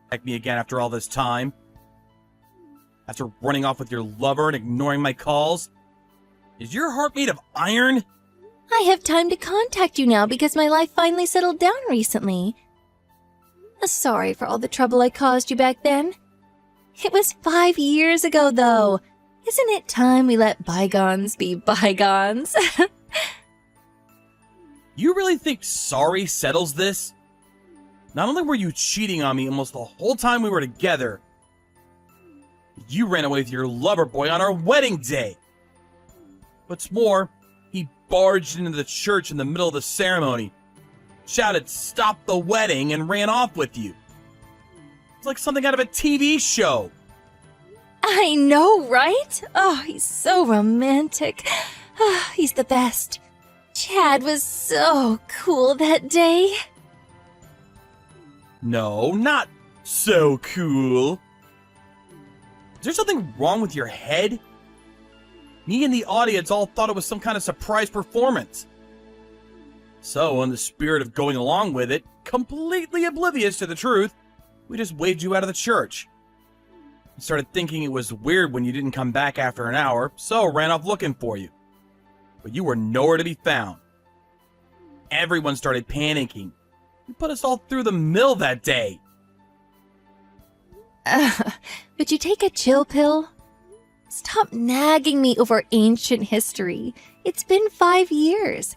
contact me again after all this time? After running off with your lover and ignoring my calls? Is your heart made of iron? I have time to contact you now because my life finally settled down recently. Sorry for all the trouble I caused you back then. It was 5 years ago, though. Isn't it time we let bygones be bygones? You really think sorry settles this? Not only were you cheating on me almost the whole time we were together, you ran away with your lover boy on our wedding day. What's more, he barged into the church in the middle of the ceremony, shouted, "Stop the wedding," and ran off with you. It's like something out of a TV show. I know, right? Oh, he's so romantic. Oh, he's the best. Chad was so cool that day. No, not so cool. Is there something wrong with your head? Me and the audience all thought it was some kind of surprise performance. So, in the spirit of going along with it, completely oblivious to the truth, we just waved you out of the church. We started thinking it was weird when you didn't come back after an hour, so ran off looking for you. But you were nowhere to be found. Everyone started panicking. You put us all through the mill that day. Would you take a chill pill? Stop nagging me over ancient history. It's been 5 years.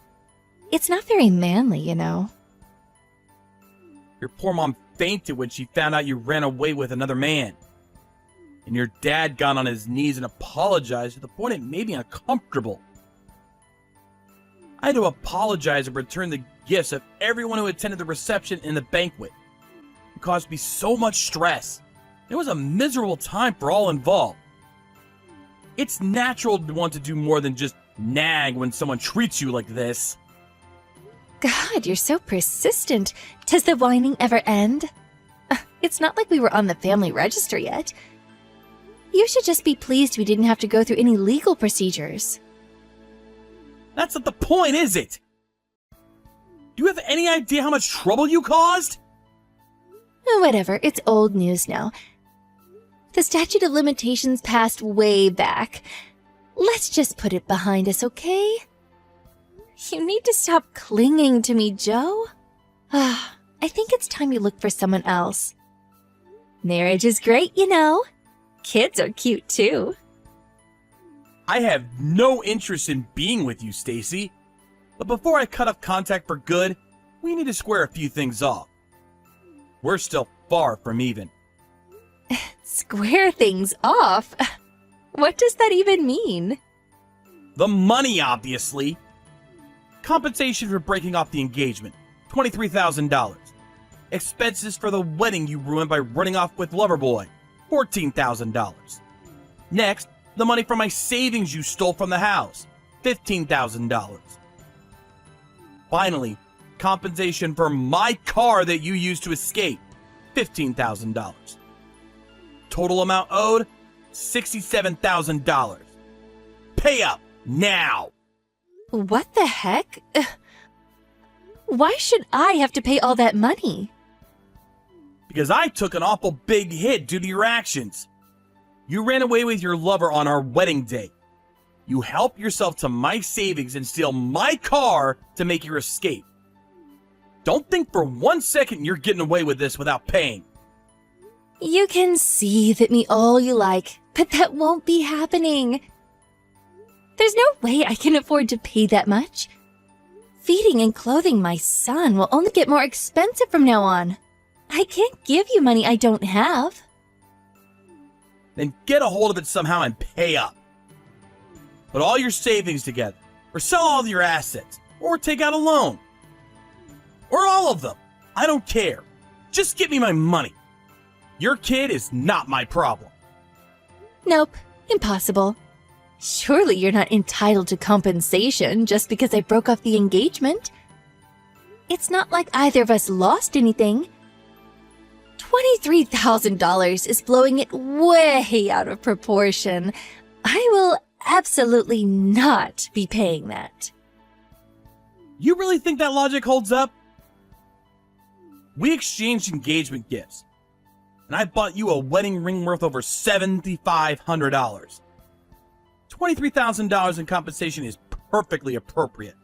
It's not very manly, you know. Your poor mom fainted when she found out you ran away with another man. And your dad got on his knees and apologized to the point it made me uncomfortable. I had to apologize and return the gifts of everyone who attended the reception and the banquet. It caused me so much stress. It was a miserable time for all involved. It's natural to want to do more than just nag when someone treats you like this. God, you're so persistent. Does the whining ever end? It's not like we were on the family register yet. You should just be pleased we didn't have to go through any legal procedures. That's not the point, is it? Do you have any idea how much trouble you caused? Whatever, it's old news now. The statute of limitations passed way back. Let's just put it behind us, okay? You need to stop clinging to me, Joe. I think it's time you look for someone else. Marriage is great, you know. Kids are cute, too. I have no interest in being with you, Stacy. But before I cut off contact for good, we need to square a few things off. We're still far from even. Square things off? What does that even mean? The money, obviously. Compensation for breaking off the engagement, $23,000. Expenses for the wedding you ruined by running off with Loverboy, $14,000. Next, the money from my savings you stole from the house, $15,000. Finally, compensation for my car that you used to escape, $15,000. Total amount owed, $67,000. Pay up now! What the heck? Why should I have to pay all that money? Because I took an awful big hit due to your actions. You ran away with your lover on our wedding day. You helped yourself to my savings and steal my car to make your escape. Don't think for 1 second you're getting away with this without paying. You can seethe at me all you like, but that won't be happening. There's no way I can afford to pay that much. Feeding and clothing my son will only get more expensive from now on. I can't give you money I don't have. Then get a hold of it somehow and pay up. Put all your savings together, or sell all of your assets, or take out a loan. Or all of them. I don't care. Just give me my money. Your kid is not my problem. Nope, impossible. Surely you're not entitled to compensation just because I broke off the engagement. It's not like either of us lost anything. $23,000 is blowing it way out of proportion. I will absolutely not be paying that. You really think that logic holds up? We exchanged engagement gifts. and I bought you a wedding ring worth over $7,500. $23,000 in compensation is perfectly appropriate.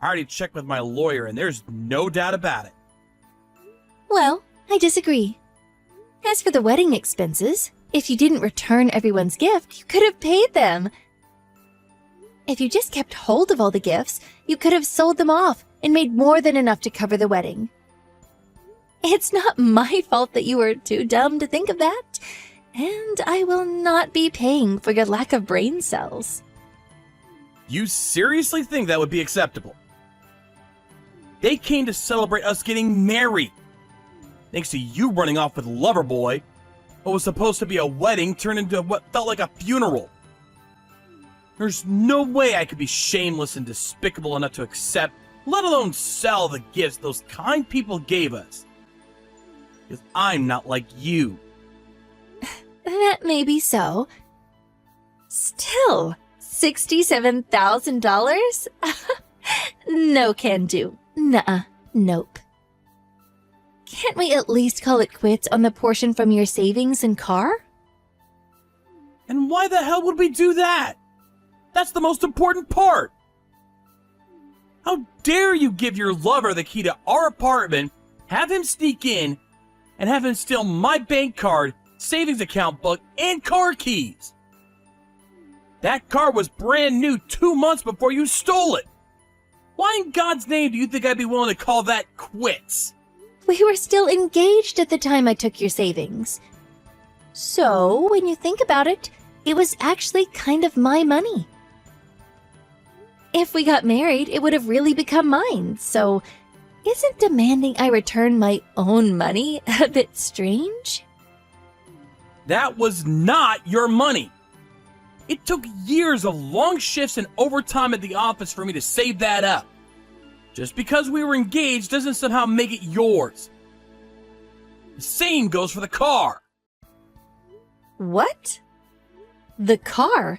I already checked with my lawyer, and there's no doubt about it. Well, I disagree. As for the wedding expenses, if you didn't return everyone's gift, you could have paid them. If you just kept hold of all the gifts, you could have sold them off and made more than enough to cover the wedding. It's not my fault that you were too dumb to think of that, and I will not be paying for your lack of brain cells. You seriously think that would be acceptable? They came to celebrate us getting married. Thanks to you running off with Loverboy, what was supposed to be a wedding turned into what felt like a funeral. There's no way I could be shameless and despicable enough to accept, let alone sell the gifts those kind people gave us. Because I'm not like you. That may be so. Still, $67,000? No can do. Nuh-uh. Nope. Can't we at least call it quits on the portion from your savings and car? And why the hell would we do that? That's the most important part. How dare you give your lover the key to our apartment, have him sneak in, and have him steal my bank card, savings account book, and car keys? That car was brand new 2 months before you stole it. Why in God's name do you think I'd be willing to call that quits? We were still engaged at the time I took your savings. So, when you think about it, it was actually kind of my money. If we got married, it would have really become mine, so isn't demanding I return my own money a bit strange? That was not your money. It took years of long shifts and overtime at the office for me to save that up. Just because we were engaged doesn't somehow make it yours. The same goes for the car. What? The car?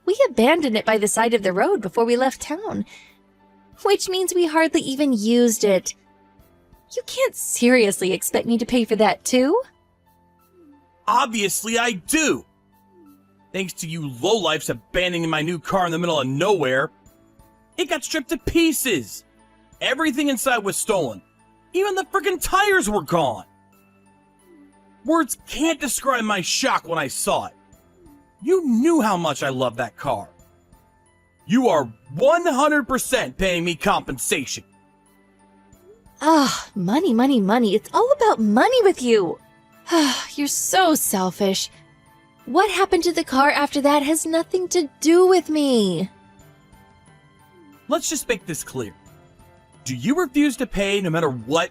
We abandoned it by the side of the road before we left town, which means we hardly even used it. You can't seriously expect me to pay for that too? Obviously I do. Thanks to you lowlifes abandoning my new car in the middle of nowhere, it got stripped to pieces. Everything inside was stolen. Even the frickin' tires were gone. Words can't describe my shock when I saw it. You knew how much I loved that car. You are 100% paying me compensation. Money, money, money. It's all about money with you. You're so selfish. What happened to the car after that has nothing to do with me. Let's just make this clear. Do you refuse to pay no matter what?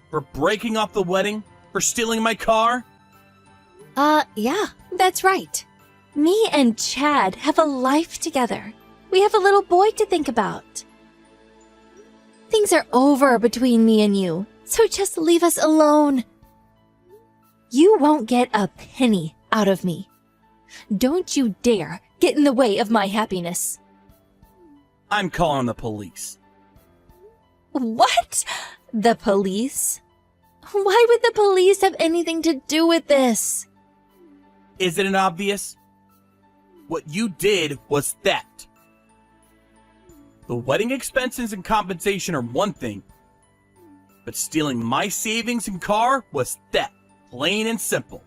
For breaking off the wedding? For stealing my car? Yeah, that's right. Me and Chad have a life together. We have a little boy to think about. Things are over between me and you, so just leave us alone. You won't get a penny out of me. Don't you dare get in the way of my happiness. I'm calling the police. What? The police? Why would the police have anything to do with this? Isn't it obvious? What you did was theft. The wedding expenses and compensation are one thing, but stealing my savings and car was theft, plain and simple.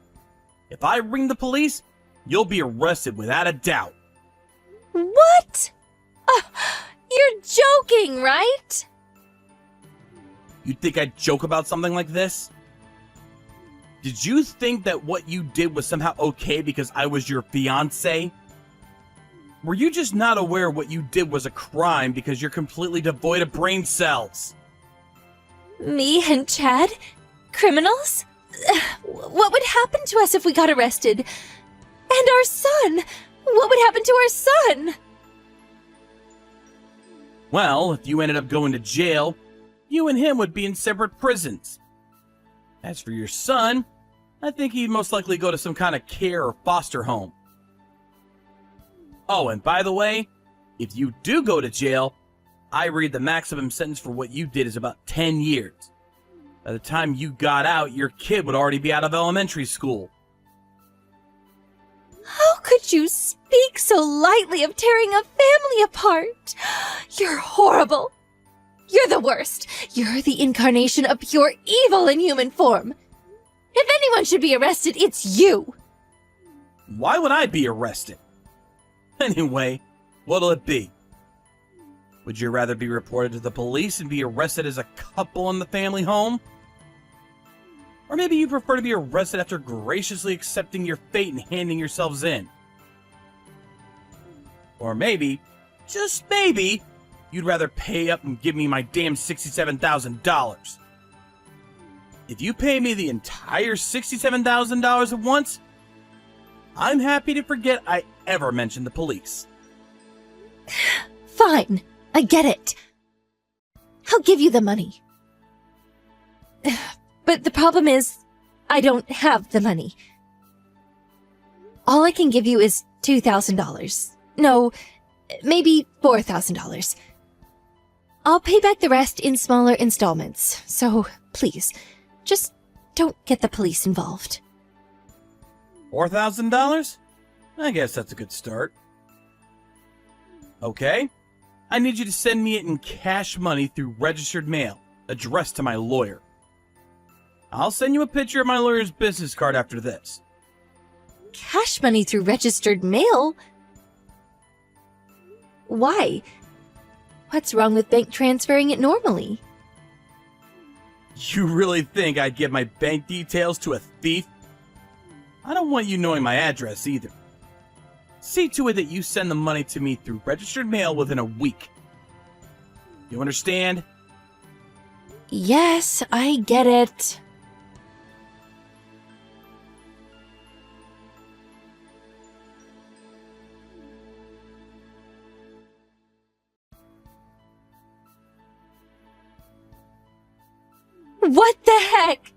If I ring the police, you'll be arrested without a doubt. What? You're joking, right? You'd think I'd joke about something like this? Did you think that what you did was somehow okay because I was your fiancé? Were you just not aware what you did was a crime because you're completely devoid of brain cells? Me and Chad? Criminals? What would happen to us if we got arrested? And our son? What would happen to our son? Well, if you ended up going to jail, you and him would be in separate prisons. As for your son, I think he'd most likely go to some kind of care or foster home. Oh, and by the way, if you do go to jail, I read the maximum sentence for what you did is about 10 years. By the time you got out, your kid would already be out of elementary school. How could you speak so lightly of tearing a family apart? You're horrible. You're the worst. You're the incarnation of pure evil in human form. If anyone should be arrested, it's you. Why would I be arrested? Anyway, what'll it be? Would you rather be reported to the police and be arrested as a couple in the family home? Or maybe you prefer to be arrested after graciously accepting your fate and handing yourselves in? Or maybe, just maybe, you'd rather pay up and give me my damn $67,000. If you pay me the entire $67,000 at once, I'm happy to forget I ever mentioned the police. Fine, I get it. I'll give you the money. But the problem is, I don't have the money. All I can give you is $2,000. No, maybe $4,000. I'll pay back the rest in smaller installments, so please, just don't get the police involved. $4,000? I guess that's a good start. Okay. I need you to send me it in cash money through registered mail, addressed to my lawyer. I'll send you a picture of my lawyer's business card after this. Cash money through registered mail? Why? What's wrong with bank transferring it normally? You really think I'd give my bank details to a thief? I don't want you knowing my address either. See to it that you send the money to me through registered mail within a week. You understand? Yes, I get it. What the heck?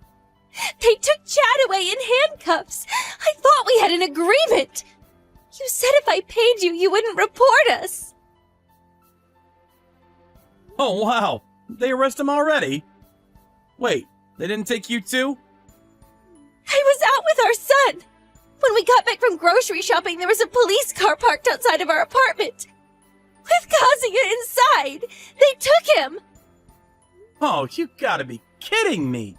They took Chad away in handcuffs. I thought we had an agreement. You said if I paid you, you wouldn't report us. Oh, wow. They arrest him already? Wait, they didn't take you too? I was out with our son. When we got back from grocery shopping, there was a police car parked outside of our apartment. With Kazuya inside, they took him. Oh, you gotta be kidding me.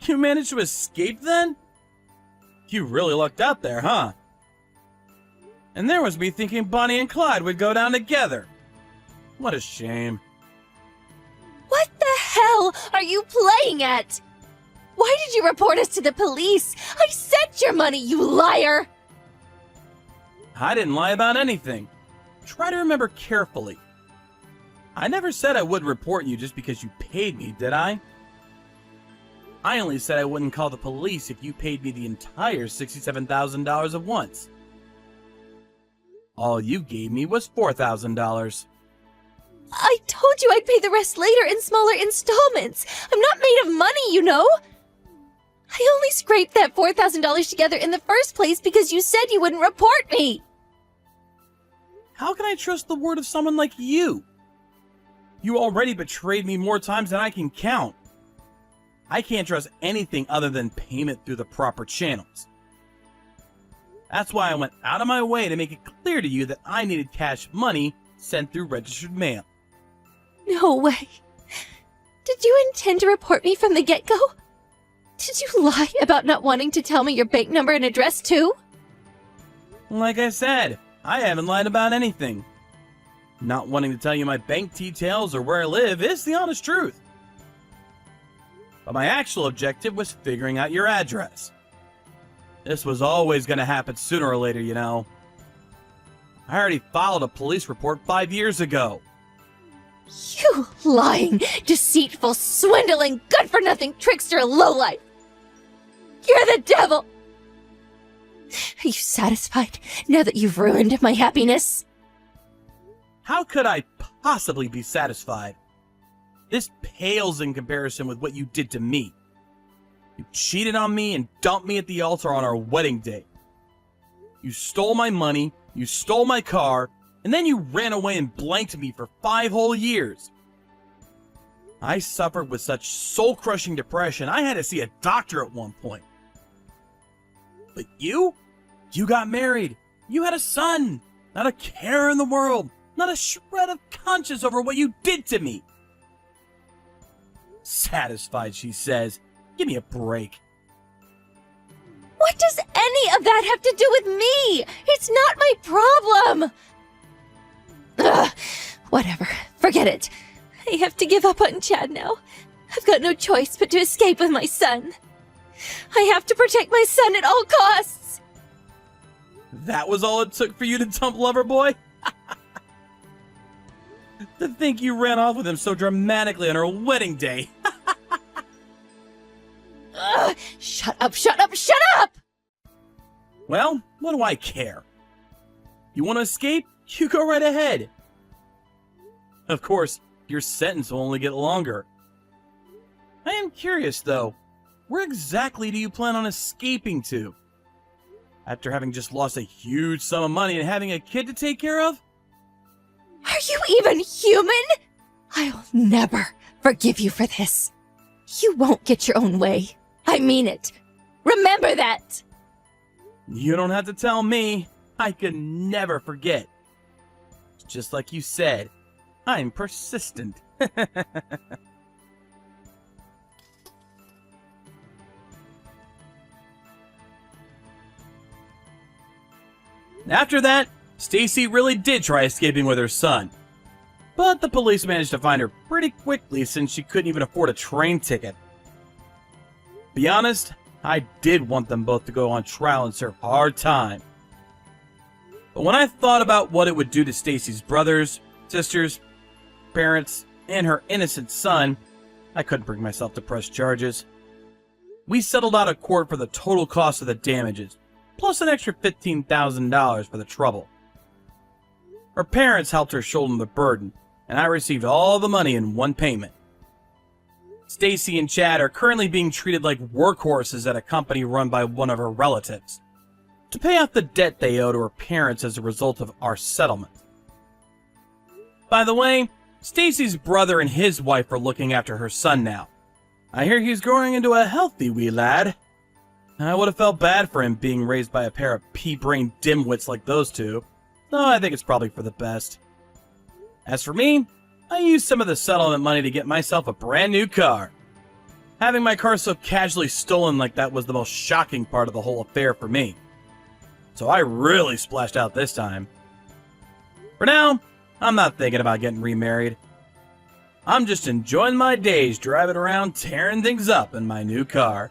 You managed to escape then? You really lucked out there, huh? And there was me thinking Bonnie and Clyde would go down together. What a shame. What the hell are you playing at? Why did you report us to the police? I sent your money, you liar! I didn't lie about anything. Try to remember carefully. I never said I would report you just because you paid me, did I? I only said I wouldn't call the police if you paid me the entire $67,000 at once. All you gave me was $4,000. I told you I'd pay the rest later in smaller installments. I'm not made of money, you know. I only scraped that $4,000 together in the first place because you said you wouldn't report me. How can I trust the word of someone like you? You already betrayed me more times than I can count. I can't trust anything other than payment through the proper channels. That's why I went out of my way to make it clear to you that I needed cash money sent through registered mail. No way. Did you intend to report me from the get-go? Did you lie about not wanting to tell me your bank number and address too? Like I said, I haven't lied about anything. Not wanting to tell you my bank details or where I live is the honest truth. But my actual objective was figuring out your address. This was always going to happen sooner or later, you know. I already filed a police report 5 years ago. You lying, deceitful, swindling, good-for-nothing trickster lowlife! You're the devil! Are you satisfied now that you've ruined my happiness? How could I possibly be satisfied? This pales in comparison with what you did to me. You cheated on me and dumped me at the altar on our wedding day. You stole my money, you stole my car, and then you ran away and blanked me for 5 whole years. I suffered with such soul-crushing depression, I had to see a doctor at one point. But you got married. You had a son. Not a care in the world. Not a shred of conscience over what you did to me. Satisfied, she says. Give me a break. What does any of that have to do with me? It's not my problem. Ugh, whatever. Forget it. I have to give up on Chad now. I've got no choice but to escape with my son. I have to protect my son at all costs. That was all it took for you to dump Loverboy? To think you ran off with him so dramatically on our wedding day. Ugh, shut up, shut up, shut up! Well, what do I care? You want to escape? You go right ahead. Of course, your sentence will only get longer. I am curious, though. Where exactly do you plan on escaping to? After having just lost a huge sum of money and having a kid to take care of? Are you even human? I'll never forgive you for this. You won't get your own way. I mean it. Remember that. You don't have to tell me. I can never forget. Just like you said, I'm persistent. After that, Stacy really did try escaping with her son. But the police managed to find her pretty quickly since she couldn't even afford a train ticket. Be honest, I did want them both to go on trial and serve hard time. But when I thought about what it would do to Stacy's brothers, sisters, parents, and her innocent son, I couldn't bring myself to press charges. We settled out of court for the total cost of the damages, plus an extra $15,000 for the trouble. Her parents helped her shoulder the burden, and I received all the money in one payment. Stacy and Chad are currently being treated like workhorses at a company run by one of her relatives, to pay off the debt they owe to her parents as a result of our settlement. By the way, Stacy's brother and his wife are looking after her son now. I hear he's growing into a healthy wee lad. I would have felt bad for him being raised by a pair of pea-brained dimwits like those two, though I think it's probably for the best. As for me, I used some of the settlement money to get myself a brand new car. Having my car so casually stolen like that was the most shocking part of the whole affair for me. So I really splashed out this time. For now, I'm not thinking about getting remarried. I'm just enjoying my days driving around tearing things up in my new car.